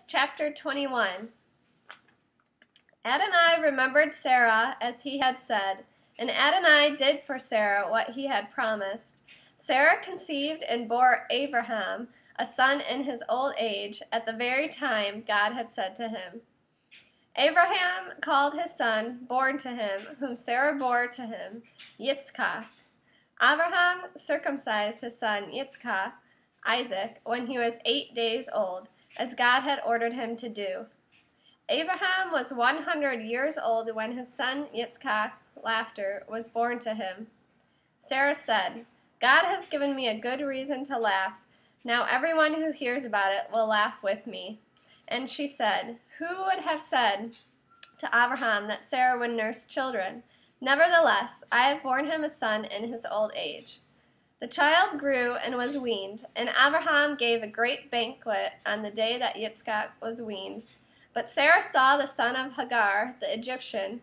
Genesis chapter 21. Adonai remembered Sarah as he had said, and Adonai did for Sarah what he had promised. Sarah conceived and bore Abraham a son in his old age, at the very time God had said to him. Abraham called his son, born to him, whom Sarah bore to him, Yitzchak. Abraham circumcised his son Yitzchak, Isaac, when he was 8 days old, as God had ordered him to do. Abraham was 100 years old when his son Yitzchak, laughter, was born to him. Sarah said, God has given me a good reason to laugh. Now everyone who hears about it will laugh with me. And she said, Who would have said to Abraham that Sarah would nurse children? Nevertheless, I have borne him a son in his old age. The child grew and was weaned, and Abraham gave a great banquet on the day that Yitzchak was weaned. But Sarah saw the son of Hagar, the Egyptian,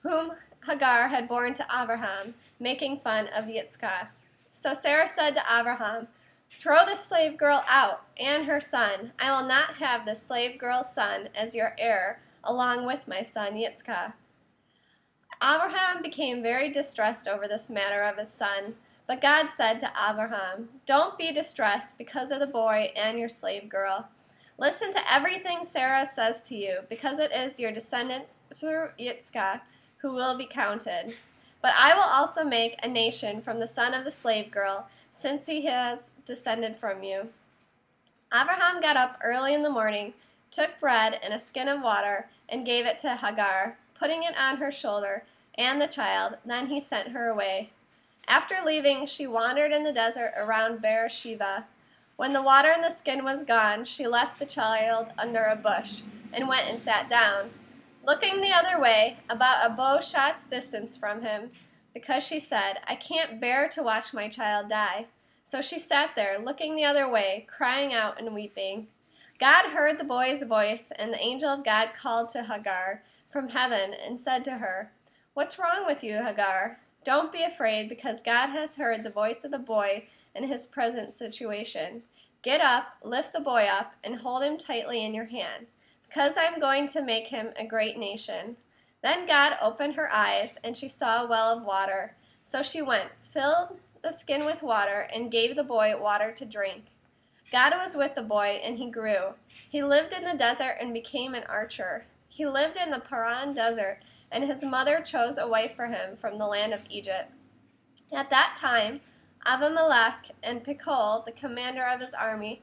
whom Hagar had borne to Abraham, making fun of Yitzchak. So Sarah said to Abraham, Throw the slave girl out, and her son. I will not have the slave girl's son as your heir, along with my son Yitzchak. Abraham became very distressed over this matter of his son. But God said to Abraham, Don't be distressed because of the boy and your slave girl. Listen to everything Sarah says to you, because it is your descendants through Yitzchak who will be counted. But I will also make a nation from the son of the slave girl, since he has descended from you. Abraham got up early in the morning, took bread and a skin of water, and gave it to Hagar, putting it on her shoulder and the child. Then he sent her away. After leaving, she wandered in the desert around Beersheba. When the water in the skin was gone, she left the child under a bush and went and sat down, looking the other way, about a bow shot's distance from him, because she said, I can't bear to watch my child die. So she sat there, looking the other way, crying out and weeping. God heard the boy's voice, and the angel of God called to Hagar from heaven and said to her, What's wrong with you, Hagar? Don't be afraid, because God has heard the voice of the boy in his present situation. Get up, lift the boy up, and hold him tightly in your hand, because I am going to make him a great nation. Then God opened her eyes, and she saw a well of water. So she went, filled the skin with water, and gave the boy water to drink. God was with the boy, and he grew. He lived in the desert and became an archer. He lived in the Paran desert, and his mother chose a wife for him from the land of Egypt. At that time, Abimelech and Phicol, the commander of his army,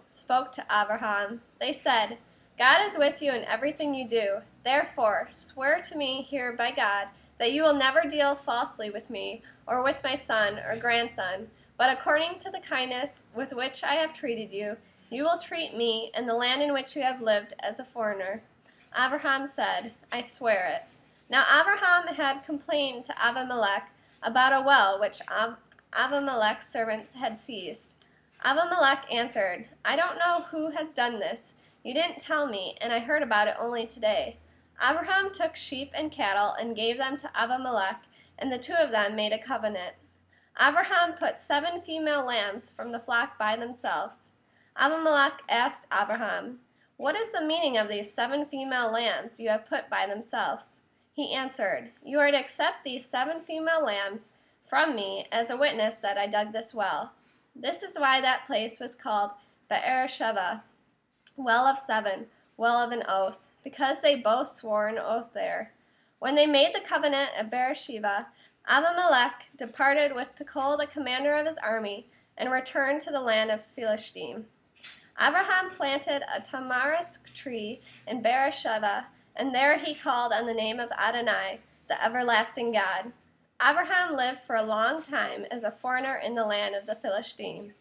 spoke to Abraham. They said, God is with you in everything you do. Therefore, swear to me here by God that you will never deal falsely with me or with my son or grandson, but according to the kindness with which I have treated you, you will treat me and the land in which you have lived as a foreigner. Abraham said, I swear it. Now Abraham had complained to Abimelech about a well which Abimelech's servants had seized. Abimelech answered, I don't know who has done this. You didn't tell me, and I heard about it only today. Abraham took sheep and cattle and gave them to Abimelech, and the two of them made a covenant. Abraham put 7 female lambs from the flock by themselves. Abimelech asked Abraham, What is the meaning of these 7 female lambs you have put by themselves? He answered, You are to accept these 7 female lambs from me as a witness that I dug this well. This is why that place was called Beersheba, well of 7, well of an oath, because they both swore an oath there. When they made the covenant at Beersheba, Abimelech departed with Phicol, the commander of his army, and returned to the land of Philistine. Abraham planted a tamarisk tree in Beersheba, and there he called on the name of Adonai, the everlasting God. Abraham lived for a long time as a foreigner in the land of the Philistines.